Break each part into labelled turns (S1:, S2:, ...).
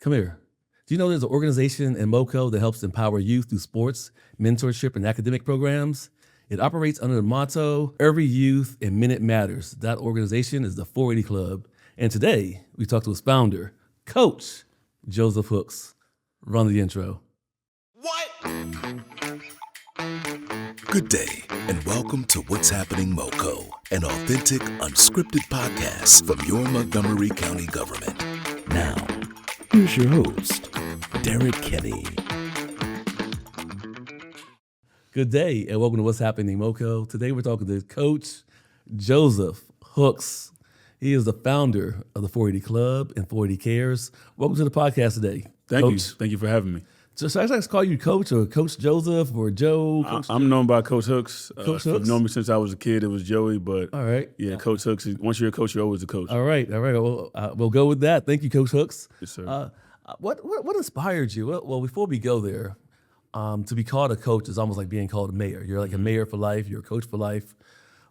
S1: Come here. Do you know there's an organization in MoCo that helps empower youth through sports, mentorship, and academic programs? It operates under the motto, Every Youth and Minute Matters. That organization is the 480 Club. And today, we talked to its founder, Coach Joseph Hooks. Run the intro.
S2: What?
S3: Good day, and welcome to What's Happening MoCo, an authentic, unscripted podcast from your Montgomery County government. Now, here's your host, Derek Kenny.
S1: Good day, and welcome to What's Happening MoCo. Today, we're talking to Coach Joseph Hooks. He is the founder of the 480 Club and 480 Cares. Welcome to the podcast today.
S4: Thank
S1: Coach.
S4: you. Thank you for having me.
S1: So should I just call you Coach or Coach Joseph or Joe? Coach
S4: I'm known by Coach Hooks.
S1: Coach
S4: If you've
S1: Hooks?
S4: known me since I was a kid, it was Joey, but
S1: All right.
S4: yeah, Coach Hooks. Once you're a coach, you're always a coach.
S1: All right. Well, we'll go with that. Thank you, Coach Hooks.
S4: Yes, sir.
S1: What inspired you? Well, before we go there, to be called a coach is almost like being called a mayor. You're like a mayor for life. You're a coach for life.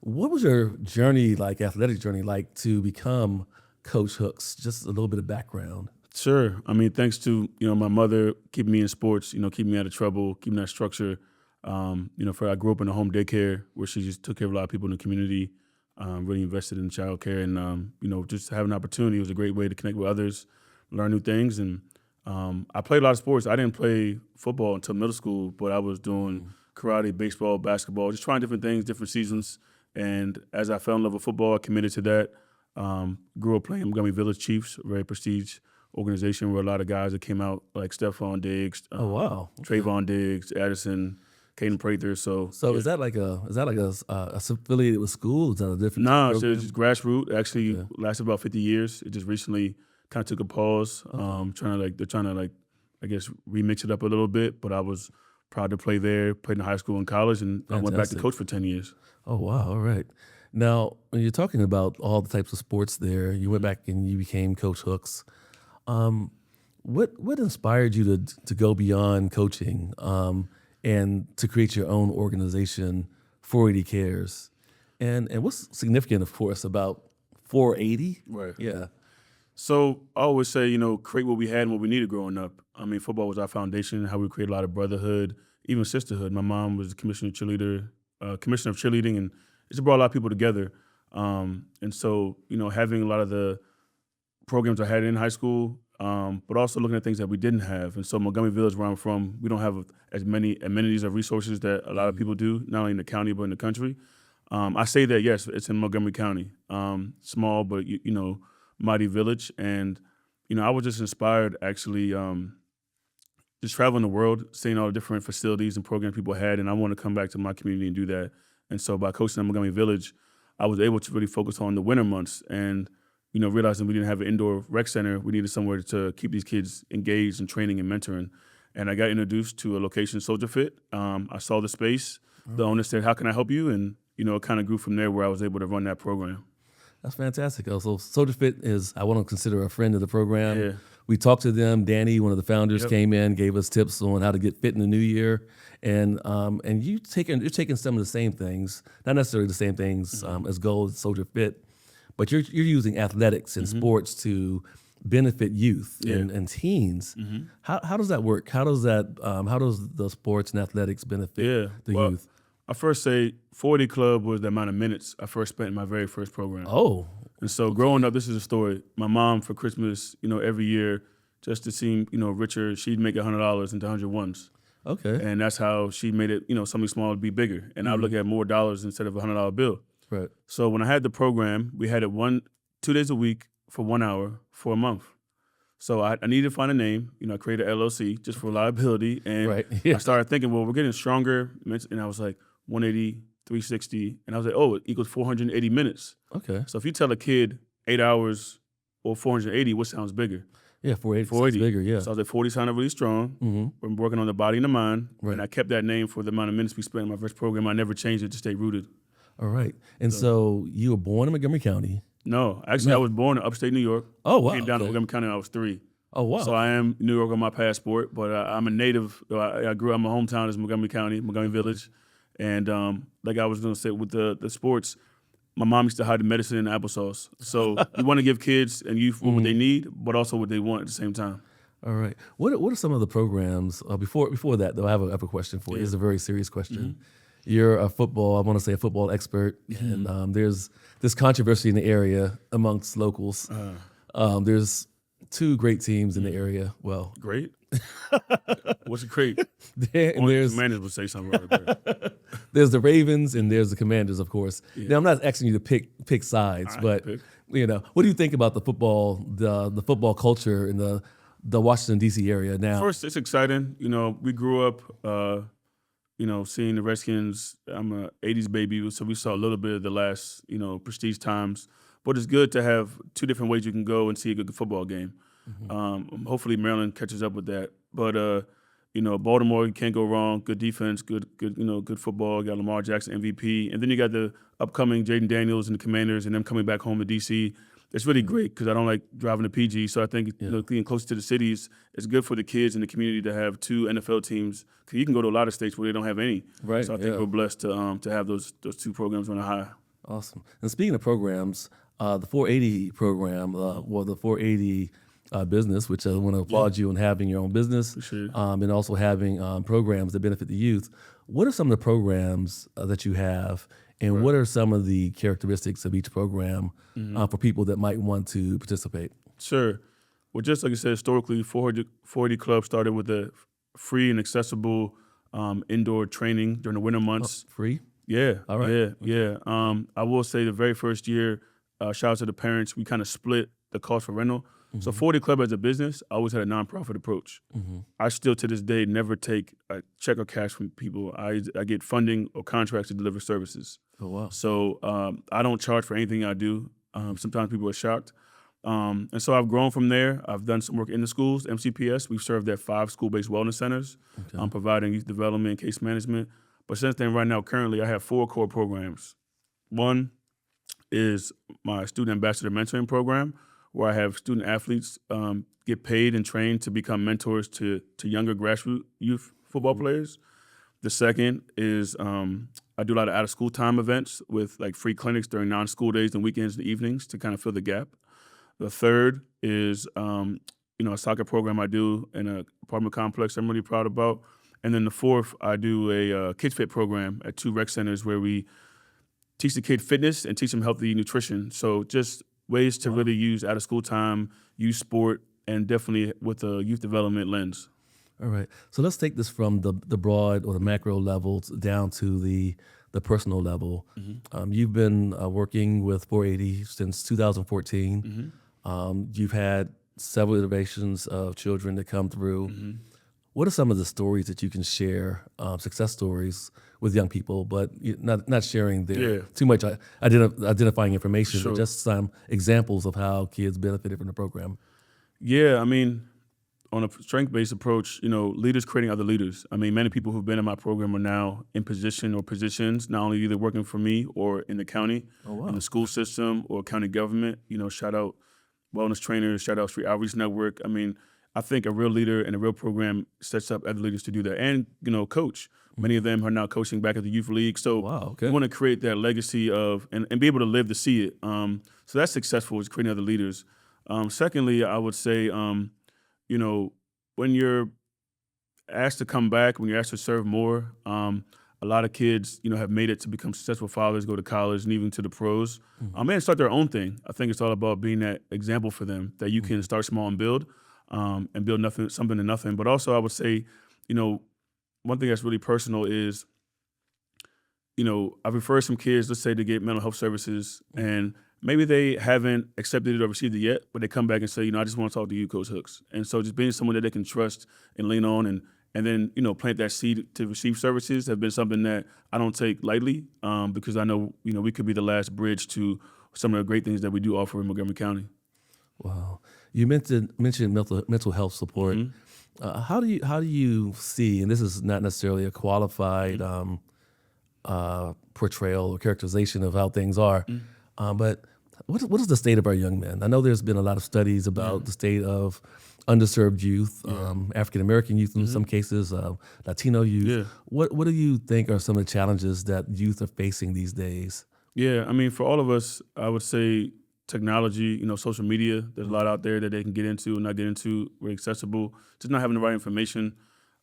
S1: What was your journey like, athletic journey like, to become Coach Hooks? Just a little bit of background.
S4: Sure. I mean, thanks to my mother keeping me in sports, keeping me out of trouble, keeping that structure. I grew up in a home daycare where she just took care of a lot of people in the community. Really invested in child care, and just having an opportunity was a great way to connect with others, learn new things. And I played a lot of sports. I didn't play football until middle school, but I was doing karate, baseball, basketball, just trying different things, different seasons. And as I fell in love with football, I committed to that. Grew up playing Montgomery Village Chiefs, a very prestigious organization where a lot of guys that came out like Stephon Diggs,
S1: Oh wow.
S4: Trayvon Diggs, Addison, Caden Prather. So
S1: So is that like a affiliated with school? Is that a different?
S4: no, it's
S1: program?
S4: just grassroots. Actually, lasted about 50 years. It just recently kind of took a pause. They're trying to I guess remix it up a little bit. But I was proud to play there. Played in high school and college, and I went back to
S1: Fantastic.
S4: coach for 10 years.
S1: Oh wow. All right. Now, when you're talking about all the types of sports there, you went back and you became Coach Hooks. What inspired you to go beyond coaching and to create your own organization, 480 Cares? And what's significant, of course, about 480?
S4: Right.
S1: Yeah.
S4: So I always say, create what we had and what we needed growing up. I mean, football was our foundation, how we created a lot of brotherhood, even sisterhood. My mom was the commissioner of cheerleading, and it just brought a lot of people together. And so, having a lot of the programs I had in high school, but also looking at things that we didn't have. And so Montgomery Village, where I'm from, we don't have as many amenities or resources that a lot of people do, not only in the county, but in the country. I say that, yes, it's in Montgomery County. Small, but, mighty village. And, I was just inspired, actually, just traveling the world, seeing all the different facilities and programs people had. And I want to come back to my community and do that. And so by coaching at Montgomery Village, I was able to really focus on the winter months and, realizing we didn't have an indoor rec center, we needed somewhere to keep these kids engaged in training and mentoring. And I got introduced to a location, Soldier Fit. I saw the space. The owner said, "How can I help you?" And, it kind of grew from there where I was able to run that program.
S1: That's fantastic. Also, Soldier Fit is, I want to consider a friend of the program.
S4: Yeah.
S1: We talked to them. Danny, one of the founders,
S4: Yep.
S1: came in, gave us tips on how to get fit in the new year. And you're taking some of the same things, not necessarily the same things as goals, Soldier Fit, but you're using athletics and sports to benefit youth and teens. How does that work? How does the sports and athletics benefit the youth?
S4: I first say 40 Club was the amount of minutes I first spent in my very first program.
S1: Oh,
S4: And so growing up, this is a story. My mom for Christmas, every year, just to seem, richer, she'd make $100 into 101s.
S1: okay.
S4: And that's how she made it, something small to be bigger. And I would look at more dollars instead of a $100 bill.
S1: Right.
S4: So when I had the program, we had it 2 days a week for 1 hour for a month. So I needed to find a name. I created an LLC just for liability. And
S1: Right, yeah.
S4: I started thinking, well, we're getting stronger. And I was like, 180, 360. And I was like, oh, it equals 480 minutes.
S1: Okay.
S4: So if you tell a kid 8 hours or 480, what sounds bigger?
S1: Yeah, 480.
S4: 480.
S1: Bigger, yeah.
S4: So I was like, 40 sounded really strong. We're working on the body and the mind.
S1: Right.
S4: And I kept that name for the amount of minutes we spent in my first program. I never changed it to stay rooted.
S1: All right. And so you were born in Montgomery County.
S4: No, actually, I was born in upstate New York.
S1: Oh, wow.
S4: Came down to
S1: okay.
S4: Montgomery County when I was 3.
S1: Oh, wow.
S4: So I am New York on my passport, but I'm a native. I grew up, my hometown is Montgomery County, Montgomery Village. And like I was going to say with the sports, my mom used to hide the medicine in the applesauce. So you want to give kids and youth what they need, but also what they want at the same time.
S1: All right. What are some of the programs? Before that, though, I have a question for you. It's a very serious question. You're a football, I want to say a football expert, and there's this controversy in the area amongst locals. There's two great teams in the area. Well,
S4: Great? What's great?
S1: and
S4: Only
S1: there's
S4: the Commanders would say something right there.
S1: there's the Ravens and there's the Commanders, of course. Now, I'm not asking you to pick sides,
S4: I
S1: but
S4: pick.
S1: what do you think about the football culture in the Washington D.C. area now?
S4: First, it's exciting. We grew up, seeing the Redskins. I'm a '80s baby, so we saw a little bit of the last, prestige times. But it's good to have two different ways you can go and see a good football game. Hopefully, Maryland catches up with that. But Baltimore, you can't go wrong. Good defense, good football. You got Lamar Jackson MVP, and then you got the upcoming Jaden Daniels and the Commanders, and them coming back home to DC. It's really great because I don't like driving to PG, so I think being closer to the cities is good for the kids in the community to have two NFL teams. Because you can go to a lot of states where they don't have any.
S1: Right.
S4: So I think we're blessed to have those two programs on a high.
S1: Awesome. And speaking of programs, the 480 program, the 480 business, which I want to applaud you on having your own business, and also having programs that benefit the youth. What are some of the programs that you have, and what are some of the characteristics of each program for people that might want to participate?
S4: Sure. Well, just like I said, historically, 480 Club started with a free and accessible indoor training during the winter months.
S1: Free?
S4: Yeah.
S1: All right.
S4: Yeah. I will say the very first year, shout out to the parents, we kind of split the cost for rental. So 40 Club as a business, I always had a nonprofit approach. I still to this day never take a check or cash from people. I get funding or contracts to deliver services.
S1: Oh, wow.
S4: So I don't charge for anything I do. Sometimes people are shocked. And so I've grown from there. I've done some work in the schools, MCPS. We've served at 5 school-based wellness centers, providing youth development and case management. But since then, right now, currently, I have 4 core programs. One is my student ambassador mentoring program, where I have student athletes get paid and trained to become mentors to younger grassroots youth football players. The second is I do a lot of out-of-school time events with like free clinics during non-school days and weekends and evenings to kind of fill the gap. The third is a soccer program I do in an apartment complex I'm really proud about. And then the fourth, I do a Kids Fit program at 2 rec centers where we teach the kid fitness and teach them healthy nutrition. So just ways to really use out-of-school time, use sport, and definitely with a youth development lens.
S1: All right. So let's take this from the broad or the macro levels down to the personal level. You've been working with 480 since 2014. You've had several iterations of children that come through. What are some of the stories that you can share, success stories with young people, but not sharing too much identifying information, but just some examples of how kids benefited from the program?
S4: Yeah, I mean, on a strength-based approach, leaders creating other leaders. I mean, many people who've been in my program are now in position or positions, not only either working for me or in the county, in the school system or county government. Shout out wellness trainers, shout out Street Outreach Network. I mean, I think a real leader and a real program sets up other leaders to do that. And, coach. Many of them are now coaching back at the youth league. So we want to create that legacy of and be able to live to see it. So that's successful, is creating other leaders. Secondly, I would say, when you're asked to come back, when you're asked to serve more, a lot of kids, have made it to become successful fathers, go to college, and even to the pros. And start their own thing. I think it's all about being that example for them, that you can start small and build something to nothing. But also I would say, one thing that's really personal is, I've referred some kids, let's say, to get mental health services, and maybe they haven't accepted it or received it yet, but they come back and say, I just want to talk to you, Coach Hooks. And so just being someone that they can trust and lean on and then, plant that seed to receive services have been something that I don't take lightly because I know, we could be the last bridge to some of the great things that we do offer in Montgomery County.
S1: Wow. You mentioned mental health support. How do you see, and this is not necessarily a qualified portrayal or characterization of how things are, but what is the state of our young men? I know there's been a lot of studies about the state of underserved youth, African American youth in some cases, Latino youth. What do you think are some of the challenges that youth are facing these days?
S4: Yeah, I mean, for all of us, I would say technology, social media. There's a lot out there that they can get into and not get into, very accessible. Just not having the right information.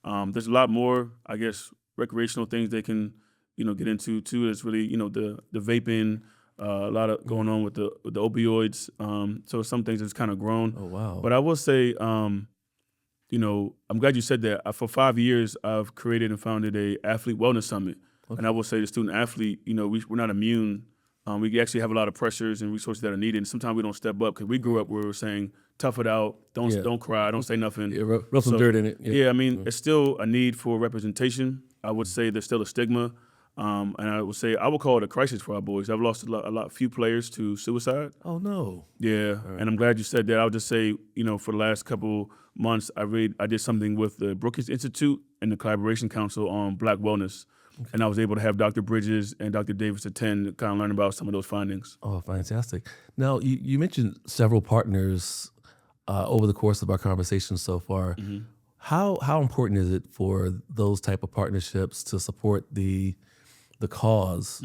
S4: There's a lot more, I guess, recreational things they can, get into too. There's really, the vaping, a lot of going on with the opioids. So some things that's kind of grown.
S1: Oh, wow.
S4: But I will say, I'm glad you said that. For 5 years, I've created and founded a athlete wellness summit. Okay. And I will say the student athlete, we're not immune. We actually have a lot of pressures and resources that are needed. And sometimes we don't step up because we grew up where we were saying, tough it out, don't cry, don't say nothing.
S1: Yeah, rub some dirt in it.
S4: Yeah, it's still a need for representation. I would say there's still a stigma. And I would say I would call it a crisis for our boys. I've lost a few players to suicide.
S1: Oh, no.
S4: Yeah, right. And I'm glad you said that. I would just say, for the last couple months, I did something with the Brookings Institute and the Collaboration Council on Black Wellness. Okay. And I was able to have Dr. Bridges and Dr. Davis attend to kind of learn about some of those findings.
S1: Oh, fantastic. Now, you mentioned several partners over the course of our conversation so far. Mm-hmm. How important is it for those type of partnerships to support the cause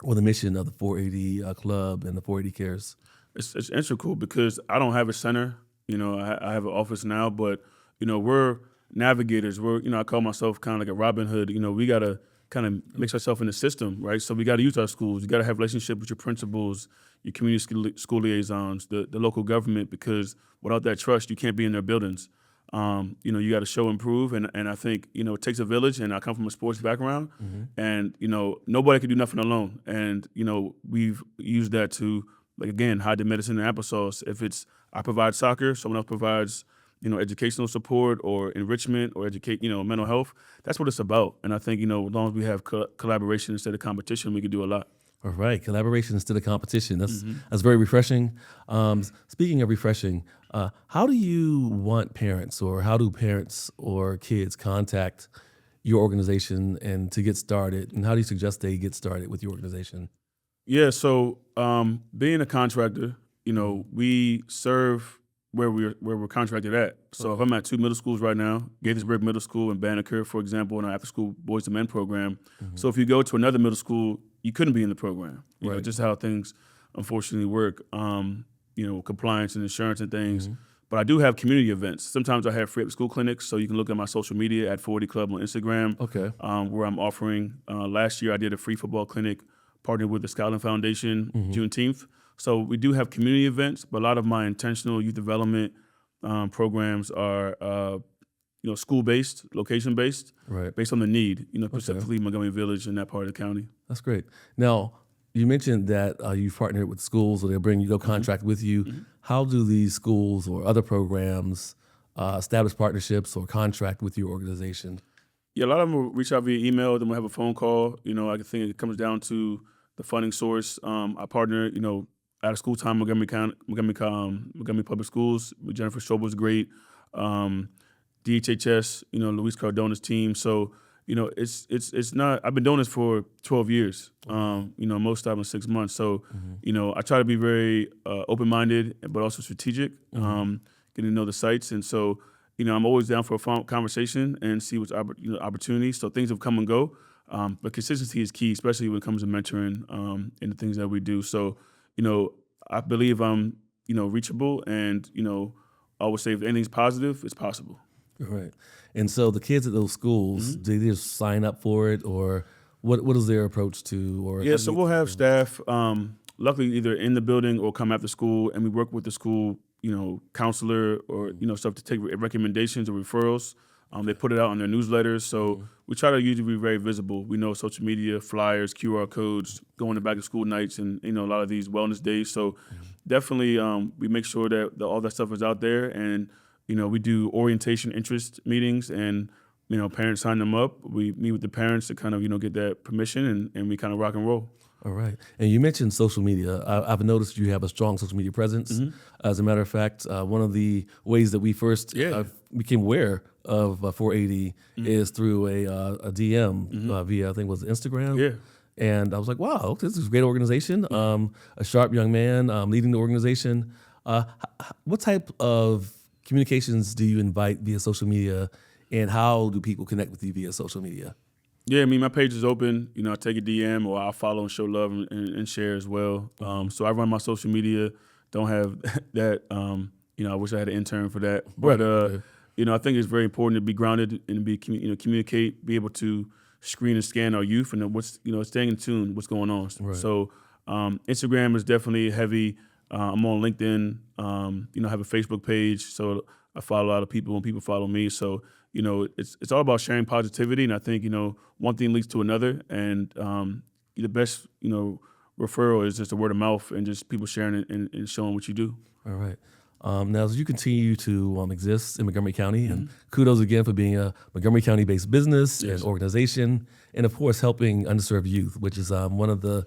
S1: or the mission of the 480 Club and the 480 Cares?
S4: It's integral because I don't have a center. I have an office now, but, we're navigators. I call myself kind of like a Robin Hood. We got to kind of mix ourselves in the system, right? So we got to use our schools. You got to have relationship with your principals, your community school liaisons, the local government, because without that trust, you can't be in their buildings. You got to show and prove, and I think, it takes a village, and I come from a sports background, and, nobody can do nothing alone. And, we've used that to, like, again, hide the medicine in applesauce. If it's I provide soccer, someone else provides, educational support or enrichment or mental health. That's what it's about. And I think, as long as we have collaboration instead of competition, we can do a lot.
S1: All right, collaboration instead of competition. That's very refreshing. Speaking of refreshing, how do you want parents, or how do parents or kids contact your organization and to get started? And how do you suggest they get started with your organization?
S4: Yeah, so being a contractor, we serve where we're contracted at. So if I'm at two middle schools right now, Gaithersburg Middle School and Banneker, for example, in our after-school Boys to Men program. So if you go to another middle school, you couldn't be in the program. You know, just how things unfortunately work, compliance and insurance and things. But I do have community events. Sometimes I have free after-school clinics, so you can look at my social media at 480 Club on Instagram, where I'm offering. Last year I did a free football clinic, partnered with the Scotland Foundation, Juneteenth. So we do have community events, but a lot of my intentional youth development programs are, school-based, location-based, based on the need, specifically Montgomery Village and that part of the county.
S1: That's great. Now, you mentioned that you've partnered with schools, or they'll contract with you. How do these schools or other programs establish partnerships or contract with your organization?
S4: Yeah, a lot of them will reach out via email, then we'll have a phone call. I think it comes down to the funding source. I partner, out of school time, Montgomery Public Schools with Jennifer Strobel's great. DHHS, Luis Cardona's team. So, it's not, I've been doing this for 12 years, most of them 6 months. So, I try to be very open-minded, but also strategic, getting to know the sites. And so, I'm always down for a conversation and see what's opportunities. So things have come and go, but consistency is key, especially when it comes to mentoring and the things that we do. So, I believe I'm, reachable, and, I always say if anything's positive, it's possible.
S1: Right. And so the kids at those schools, do they just sign up for it, or what is their approach to? Or
S4: yeah, so we'll have staff, luckily either in the building or come after school, and we work with the school, counselor or, stuff to take recommendations or referrals. They put it out on their newsletters. So we try to usually be very visible. We know social media, flyers, QR codes, going to back to school nights, and, a lot of these wellness days. So definitely we make sure that all that stuff is out there. And, we do orientation interest meetings, and, parents sign them up. We meet with the parents to kind of, get that permission, and we kind of rock and roll.
S1: All right. And you mentioned social media. I've noticed you have a strong social media presence. As a matter of fact, one of the ways that we first became aware of 480 is through a DM via, I think it was Instagram.
S4: Yeah.
S1: And I was like, wow, this is a great organization. A sharp young man leading the organization. What type of communications do you invite via social media, and how do people connect with you via social media?
S4: Yeah, I mean, my page is open. You know, I take a DM or I'll follow and show love and share as well. So I run my social media. Don't have that. You know, I wish I had an intern for that. But
S1: Right.
S4: you know, I think it's very important to be grounded and be communicate, be able to screen and scan our youth and then staying in tune what's going on.
S1: Right.
S4: So Instagram is definitely heavy. I'm on LinkedIn. You know, I have a Facebook page, so I follow a lot of people when people follow me. So you know, it's all about sharing positivity, and I think one thing leads to another, and the best referral is just a word of mouth and just people sharing and showing what you do.
S1: All right. Now, as you continue to exist in Montgomery County, and kudos again for being a Montgomery County-based business and organization, and of course helping underserved youth, which is one of the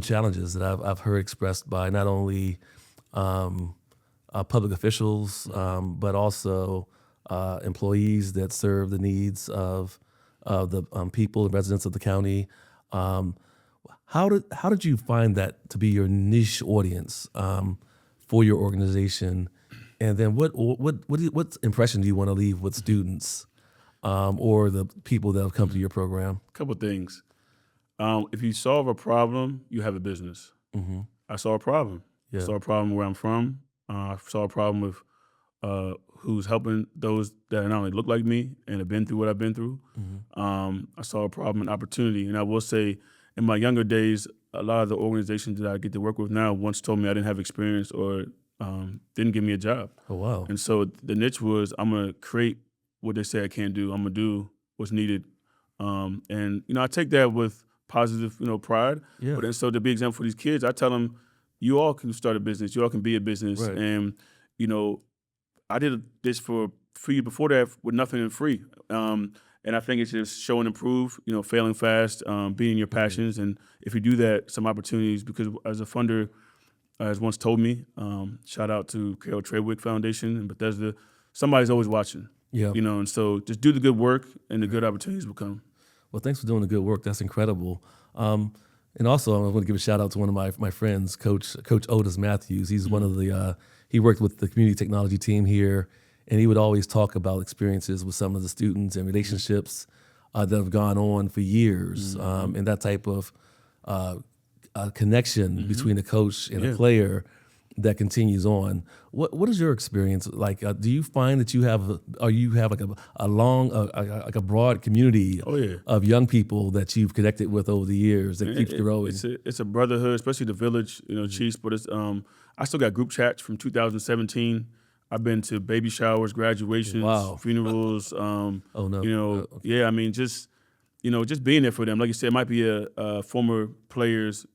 S1: challenges that I've heard expressed by not only public officials, but also employees that serve the needs of the people and residents of the county. How did you find that to be your niche audience for your organization, and then what impression do you want to leave with students or the people that have come to your program?
S4: A couple things. If you solve a problem, you have a business. I saw a problem.
S1: Yeah.
S4: I saw a problem where I'm from. I saw a problem with who's helping those that not only look like me and have been through what I've been through. I saw a problem and opportunity. And I will say, in my younger days, a lot of the organizations that I get to work with now once told me I didn't have experience or didn't give me a job.
S1: Oh, wow.
S4: And so the niche was, I'm going to create what they say I can't do. I'm going to do what's needed. And, I take that with positive, pride.
S1: Yeah.
S4: But then so to be an example for these kids, I tell them, you all can start a business. You all can be a business.
S1: Right.
S4: And, I did this for free before that with nothing and free. And I think it's just show and improve, failing fast, being your passions. And if you do that, some opportunities, because as a funder has once told me, shout out to Carol Trewick Foundation and Bethesda, somebody's always watching.
S1: Yeah.
S4: And so just do the good work and the good opportunities will come.
S1: Well, thanks for doing the good work. That's incredible. And also, I want to give a shout out to one of my friends, Coach Otis Matthews. He's one of the he worked with the community technology team here, and he would always talk about experiences with some of the students and relationships that have gone on for years, and that type of connection between a coach and a player that continues on. What is your experience like? Do you find that you have like a broad community of young people that you've connected with over the years that keeps growing?
S4: It's a brotherhood, especially the village, Chiefs. But it's I still got group chats from 2017. I've been to baby showers, graduations, funerals.
S1: Oh no!
S4: Yeah. I mean, just being there for them. Like you said, it might be a former player's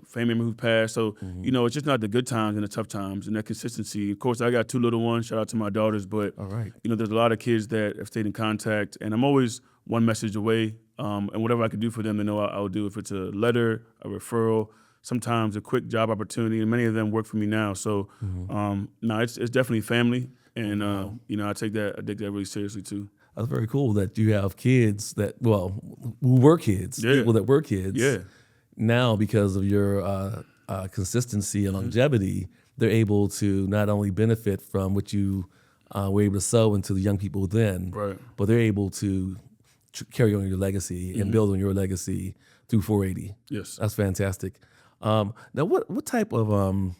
S4: family member who passed. So, it's just not the good times and the tough times and that consistency. Of course, I got 2 little ones. Shout out to my daughters. But,
S1: all right.
S4: There's a lot of kids that have stayed in contact. And I'm always one message away. And whatever I can do for them, they know I'll do. If it's a letter, a referral, sometimes a quick job opportunity. And many of them work for me now. So, no, it's definitely family. And, I take that really seriously, too.
S1: That's very cool that you have kids who were kids, people that were kids.
S4: Yeah.
S1: Now, because of your consistency and longevity, they're able to not only benefit from what you were able to sow into the young people then, but they're able to carry on your legacy and build on your legacy through 480.
S4: Yes.
S1: That's fantastic. Now, what type of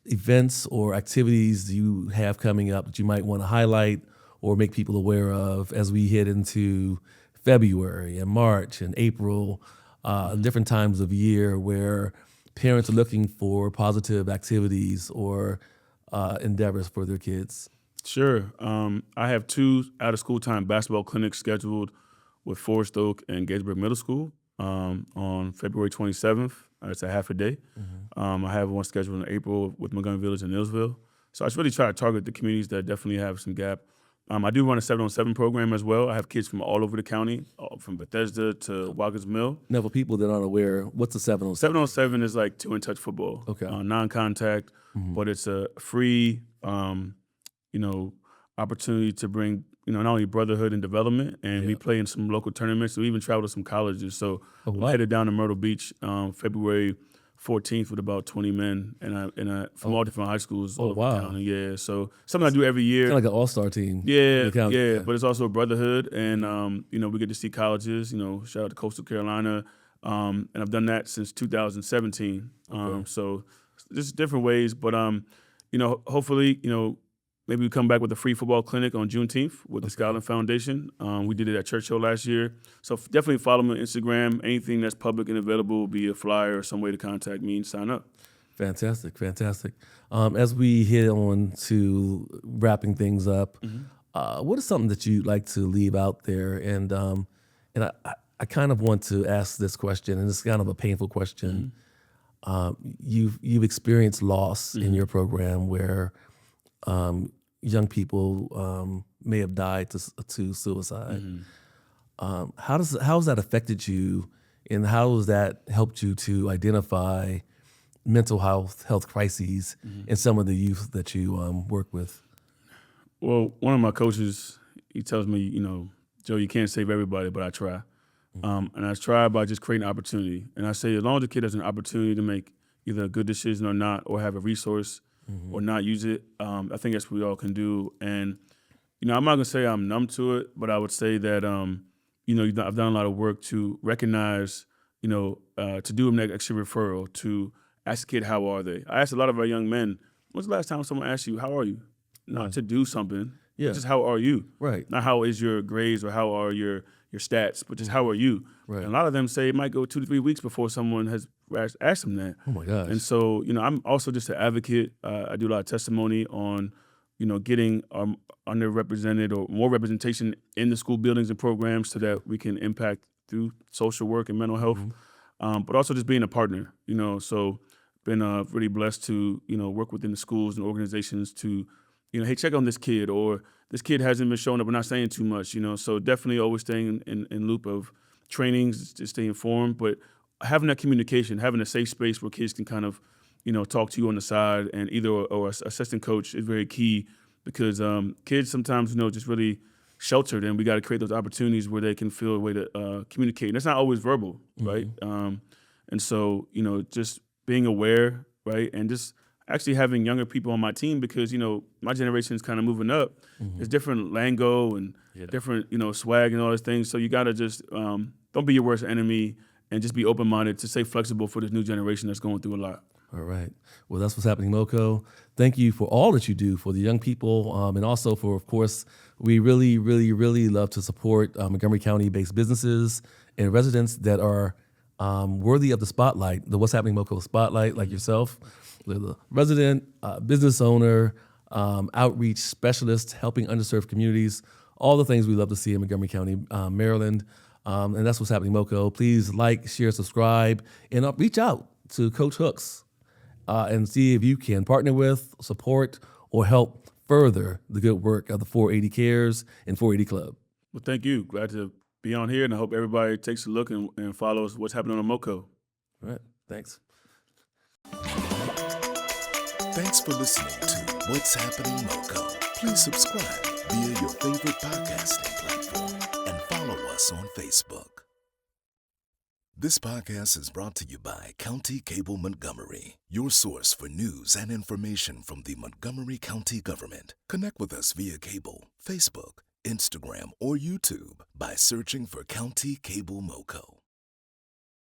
S1: events or activities do you have coming up that you might want to highlight or make people aware of as we head into February and March and April, different times of year where parents are looking for positive activities or endeavors for their kids? Sure.
S4: I have 2 out-of-school time basketball clinics scheduled with Forest Oak and Gatesburg Middle School on February 27th. It's a half a day. I have one scheduled in April with Montgomery Village and Nillsville. So I just really try to target the communities that definitely have some gap. I do run a 7-on-7 program as well. I have kids from all over the county, from Bethesda to Watkins Mill.
S1: Now, for people that aren't aware, what's a 7-on-7?
S4: 7-on-7 is like 2-in-touch football.
S1: Okay.
S4: Non-contact, but it's a free, opportunity to bring, not only brotherhood and development, and we play in some local tournaments. We even travel to some colleges. So I'm headed down to Myrtle Beach February 14th with about 20 men, and from all different high schools.
S1: Oh,
S4: all over
S1: wow.
S4: the county. Yeah, so something I do every year.
S1: Kind of like an all-star team.
S4: Yeah,
S1: in the county.
S4: yeah, but it's also a brotherhood, and we get to see colleges. Shout out to Coastal Carolina, and I've done that since 2017.
S1: Okay.
S4: So just different ways, but hopefully, maybe we come back with a free football clinic on Juneteenth with the Scotland Foundation. We did it at Churchill last year, so definitely follow me on Instagram. Anything that's public and available, be a flyer or some way to contact me and sign up.
S1: Fantastic. As we hit on to wrapping things up, what is something that you'd like to leave out there? And I kind of want to ask this question, and it's kind of a painful question. You've experienced loss in your program where young people may have died to suicide. How has that affected you, and how has that helped you to identify mental health crises in some of the youth that you work with?
S4: Well, one of my coaches, he tells me, Joe, you can't save everybody, but I try. And I try by just creating opportunity. And I say, as long as the kid has an opportunity to make either a good decision or not, or have a resource or not use it, I think that's what we all can do. And, I'm not going to say I'm numb to it, but I would say that, I've done a lot of work to recognize, to do an extra referral, to ask the kid, how are they? I asked a lot of our young men, when's the last time someone asked you, how are you? Not to do something, but just how are you?
S1: Right.
S4: Not how is your grades or how are your stats, but just how are you?
S1: Right.
S4: And a lot of them say it might go 2 to 3 weeks before someone has asked them that.
S1: Oh my gosh.
S4: And so, I'm also just an advocate. I do a lot of testimony on, getting underrepresented or more representation in the school buildings and programs so that we can impact through social work and mental health, but also just being a partner, so been really blessed to, work within the schools and organizations to, hey, check on this kid, or this kid hasn't been showing up, we're not saying too much, so definitely always staying in loop of trainings to stay informed, but having that communication, having a safe space where kids can kind of, talk to you on the side, and either or assistant coach is very key, because kids sometimes, just really sheltered, and we got to create those opportunities where they can feel a way to communicate. And that's not always verbal, right? And so, just being aware, right, and just actually having younger people on my team, because, my generation is kind of moving up. There's different lingo and different, swag and all those things. So you got to just don't be your worst enemy, and just be open-minded to stay flexible for this new generation that's going through a lot.
S1: All right. Well, that's what's happening, MoCo. Thank you for all that you do for the young people, and also for, of course, we really, really, really love to support Montgomery County-based businesses and residents that are worthy of the spotlight, the What's Happening MoCo spotlight, like yourself, the resident, business owner, outreach specialist, helping underserved communities, all the things we love to see in Montgomery County, Maryland. And that's What's Happening MoCo. Please like, share, subscribe, and reach out to Coach Hooks and see if you can partner with, support, or help further the good work of the 480 Cares and 480 Club.
S4: Well, thank you. Glad to be on here, and I hope everybody takes a look and follows what's happening on MoCo.
S1: All right. Thanks.
S3: Thanks for listening to What's Happening MoCo. Please subscribe via your favorite podcasting platform and follow us on Facebook. This podcast is brought to you by County Cable Montgomery, your source for news and information from the Montgomery County government. Connect with us via cable, Facebook, Instagram, or YouTube by searching for County Cable MoCo.